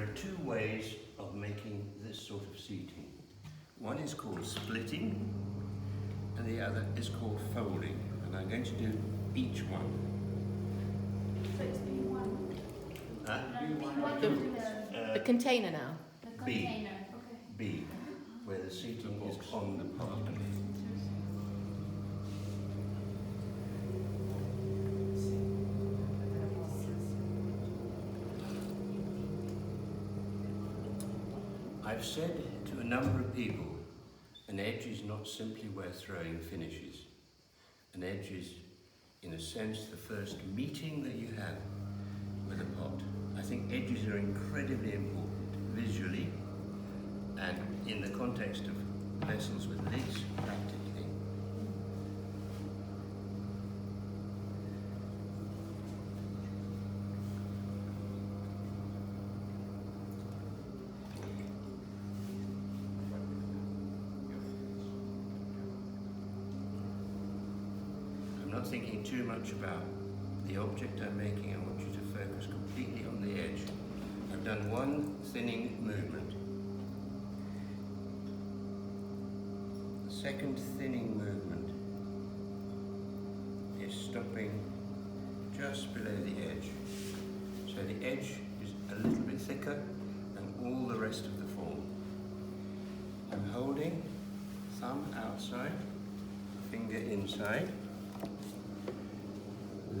There are two ways of making this sort of seating. One is called splitting, and the other is called folding. And I'm going to do each one. So it's B1. The container now. The B. container. Okay. B, where the seating is on the pot. I've said to a number of people, an edge is not simply where throwing finishes. An edge is, in a sense, the first meeting that you have with a pot. I think edges are incredibly important visually and in the context of vessels with lids, practically. I'm not thinking too much about the object I'm making. I want you to focus completely on the edge. I've done one thinning movement. The second thinning movement is stopping just below the edge. So the edge is a little bit thicker than all the rest of the form. I'm holding thumb outside, finger inside.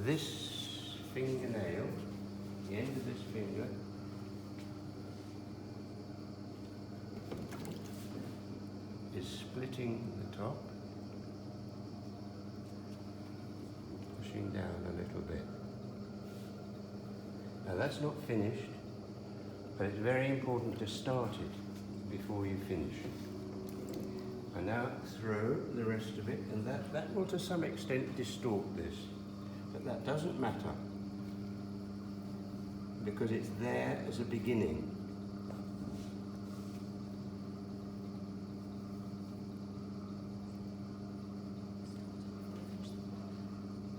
This fingernail, the end of this finger, is splitting the top, pushing down a little bit. Now that's not finished, but it's very important to start it before you finish. I now throw the rest of it, and that will to some extent distort this. But that doesn't matter, because it's there as a beginning.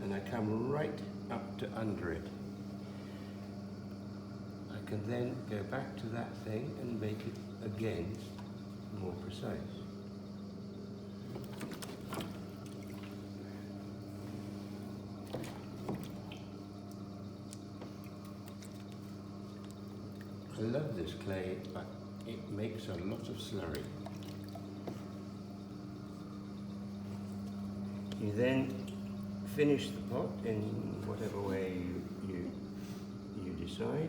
And I come right up to under it. I can then go back to that thing and make it again more precise. I love this clay, but it makes a lot of slurry. You then finish the pot in whatever way you decide.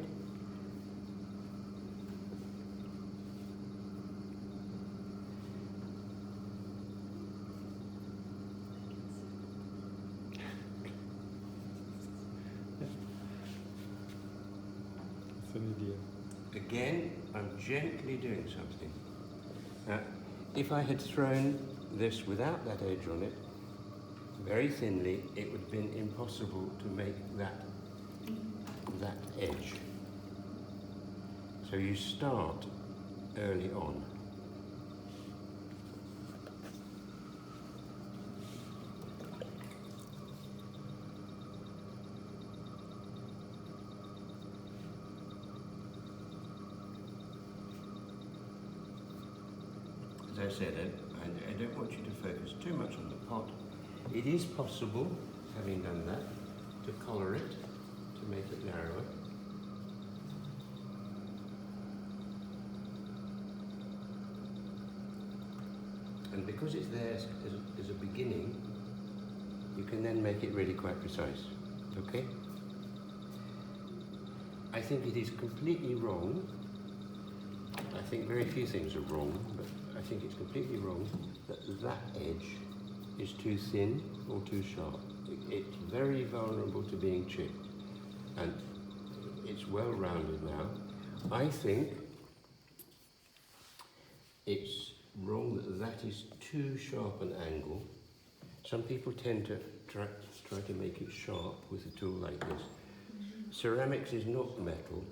It's an idea. Again, I'm gently doing something. Now, if I had thrown this without that edge on it, very thinly, it would have been impossible to make that edge. So you start early on. As I said, I don't want you to focus too much on the pot. It is possible, having done that, to collar it, to make it narrower. And because it's there as a beginning, you can then make it really quite precise, okay? I think it is completely wrong. I think very few things are wrong, but I think it's completely wrong that edge is too thin or too sharp. It's very vulnerable to being chipped, and it's well rounded now. I think it's wrong that is too sharp an angle. Some people tend to try to make it sharp with a tool like this. Ceramics is not metal.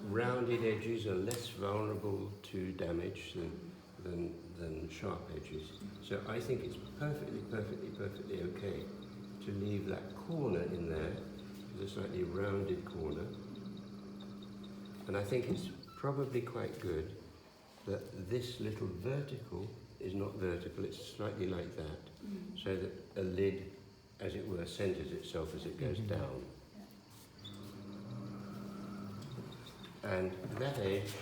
Rounded edges are less vulnerable to damage than sharp edges. So I think it's perfectly okay to leave that corner in there, the slightly rounded corner. And I think it's probably quite good that this little vertical is not vertical, it's slightly like that, so that a lid, as it were, centres itself as it goes down. And that edge